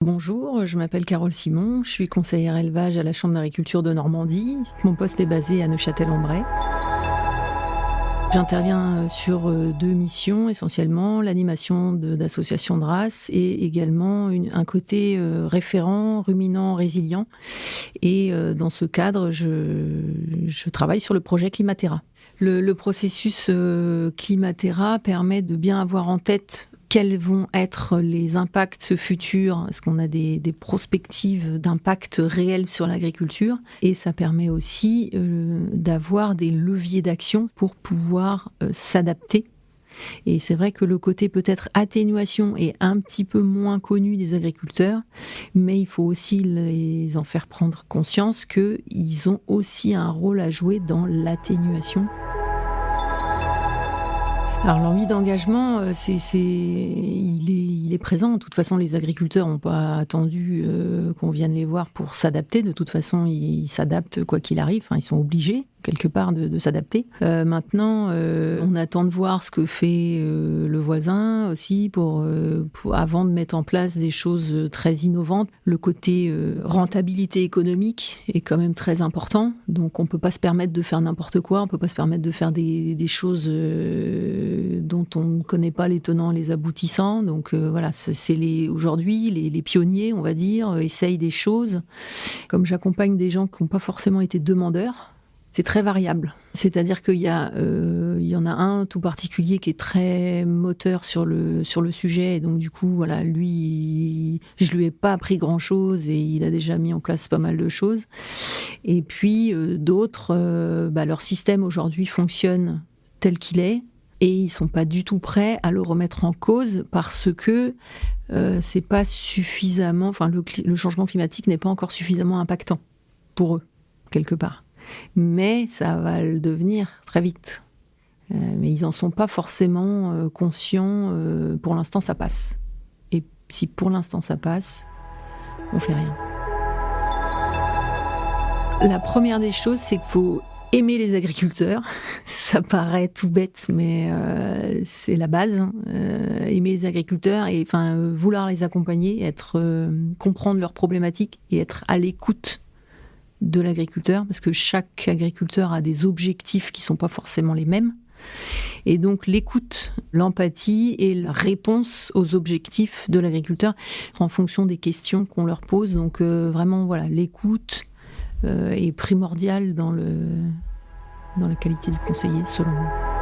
Bonjour, je m'appelle Carole Simon, je suis conseillère élevage à la Chambre d'agriculture de Normandie. Mon poste est basé à Neufchâtel-en-Bray. J'interviens sur deux missions essentiellement, l'animation d'associations de races et également un côté référent, ruminant, résilient. Et dans ce cadre, je travaille sur le projet Climaterra. Le processus Climaterra permet de bien avoir en tête quels vont être les impacts futurs. Est-ce qu'on a des prospectives d'impact réels sur l'agriculture? Et ça permet aussi d'avoir des leviers d'action pour pouvoir s'adapter. Et c'est vrai que le côté peut-être atténuation est un petit peu moins connu des agriculteurs, mais il faut aussi les en faire prendre conscience qu'ils ont aussi un rôle à jouer dans l'atténuation. Alors l'envie d'engagement, il est présent. De toute façon, les agriculteurs n'ont pas attendu qu'on vienne les voir pour s'adapter. De toute façon, ils s'adaptent quoi qu'il arrive. Enfin, ils sont obligés quelque part de s'adapter. Maintenant, on attend de voir ce que fait le voisin aussi pour avant de mettre en place des choses très innovantes. Le côté rentabilité économique est quand même très important. Donc, on peut pas se permettre de faire n'importe quoi. On peut pas se permettre de faire des choses dont on ne connaît pas les tenants, les aboutissants. Donc voilà, aujourd'hui les pionniers, on va dire, essayent des choses. Comme j'accompagne des gens qui n'ont pas forcément été demandeurs, c'est très variable. C'est-à-dire qu'il y en a un tout particulier qui est très moteur sur le sujet. Et donc du coup, voilà, lui, je lui ai pas appris grand-chose et il a déjà mis en place pas mal de choses. Et puis d'autres, leur système aujourd'hui fonctionne tel qu'il est. Et ils sont pas du tout prêts à le remettre en cause parce que c'est pas suffisamment. Enfin, le changement climatique n'est pas encore suffisamment impactant pour eux quelque part. Mais ça va le devenir très vite. Mais ils en sont pas forcément conscients. Pour l'instant, ça passe. Et si pour l'instant ça passe, on fait rien. La première des choses, c'est qu'il faut aimer les agriculteurs. Ça paraît tout bête, mais c'est la base. Aimer les agriculteurs et vouloir les accompagner, comprendre leurs problématiques et être à l'écoute de l'agriculteur, parce que chaque agriculteur a des objectifs qui ne sont pas forcément les mêmes. Et donc l'écoute, l'empathie et la réponse aux objectifs de l'agriculteur en fonction des questions qu'on leur pose. Donc vraiment, voilà, l'écoute est primordiale dans la qualité du conseiller, selon moi.